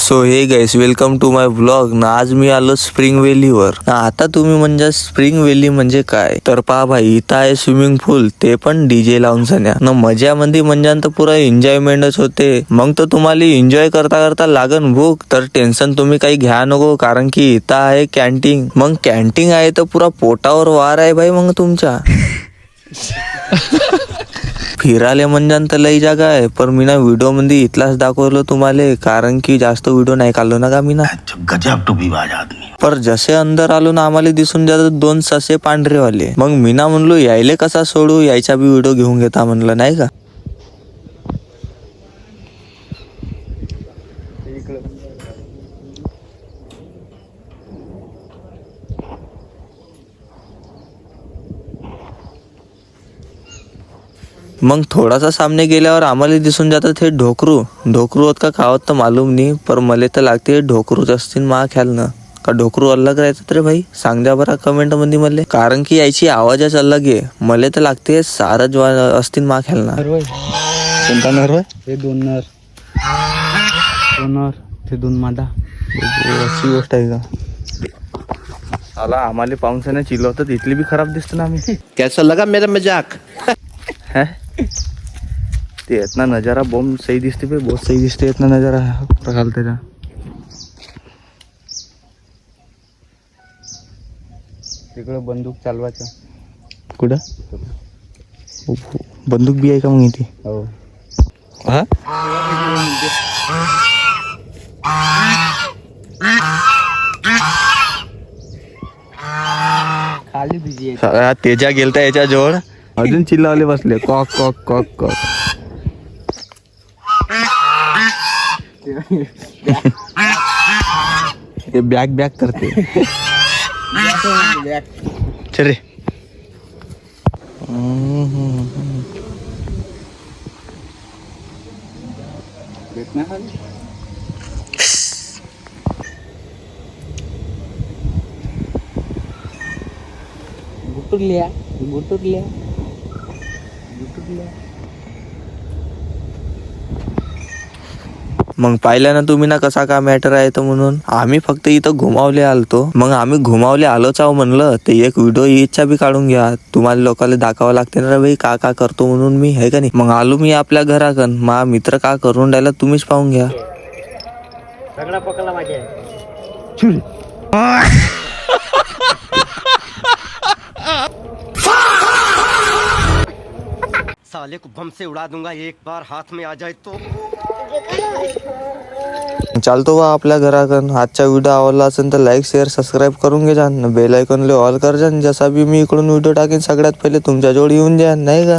So hey guys, welcome to my vlog ना. आज मी आलो स्प्रिंग व्हॅलीवर ना. आता तुम्ही म्हणजे स्प्रिंग व्हॅली म्हणजे काय तर पहा भाई, इथं आहे स्विमिंग पूल, ते पण डीजे लावून सन्या ना. मजामध्ये म्हणजे तर पुरा एन्जॉयमेंटच होते. मग तर तुम्हाला एन्जॉय करता करता लागन भूक, तर टेन्शन तुम्ही काही घ्या नको, कारण की इथं आहे कॅन्टीन. मग कॅन्टीन आहे तर पुरा पोटावर वार आहे भाई मग तुमच्या. फिरायला म्हणजे लई जागा आहे, पण मी ना व्हिडिओ मध्ये इथलाच दाखवलं तुम्हाला, कारण की जास्त व्हिडिओ नाही काढलो ना का मी ना. गजब टोपीबाज आदमी. पर जसे अंदर आलो ना, आम्हाला दिसून जातात दोन ससे पांढरेवाले. मग मी ना म्हणलो यायले कसा सोडू, यायचा बी व्हिडिओ घेऊन घेता म्हणलं, नाही का. मग थोडासा सामने गेल्यावर आम्हाला दिसून जातात हे ढोकरू. ढोकरू होत का खावत तर मालूम नाही, पर मले तर लागते ढोकरूच असतील मा ख्याल ना. का ढोकरू अलग राहतात रे भाई, सांग द्या बरं कमेंट मध्ये मला, कारण की याची आवाजच अलग आहे. मले तर लागते सारच असतील मा ख्याल ना. कोणता नर होय? हे दोन नर, दोन नर, ते दोन मादा. अशी गोष्ट आहे का. आला आम्हाला पाऊसाने चिलवतात, इथली बी खराब दिसतो ना आम्ही. कैसा लगा मेरा मजाक? है ते येत ना नजारा बॉम्ब सही दिसते बे, बहुत सही दिसते येत ना नजारा प्रकाल त्याचा. तिकडं बंदूक चालवायचं. कुठं बंदूक बी आहे का मग इथे. हो. हा खाली बिजी साला तेजा गेलता याच्या जवळ, अजून चिल्लावले बसले कॉक कॉक कॉक कॉक. ते बॅग बॅग करते. चल रे. गुटुरल्या. मग पाहिलं ना तुम्ही ना कसा का मॅटर आहे तर, म्हणून आम्ही फक्त इथं घुमावले आलतो. मग आम्ही घुमावले आलोच आहो म्हणलं, ते एक व्हिडिओ इच्छा बी काढून घ्या, तुम्हाला लोकांना दाखवावं लागते ना भाई का का करतो म्हणून मी, आहे का नाही. मग आलो मी आपल्या घराकन, मा मित्र का करून राहिला तुम्हीच पाहून घ्या. सगळा पकडला माझ्या. साले को बम से उड़ा दूंगा एक बार हाथ में आ जाए तो. चालतो बा आपल्या घराकन. आजचा व्हिडिओ आवडला असेल तर लाईक शेअर सबस्क्राईब करून घे जा, बेल आयकॉनले ऑल कर जा, जसा बी मी इकडून व्हिडिओ टाकेन सगळ्यात पहिले तुमच्या जवळ येऊन द्या, नाही का.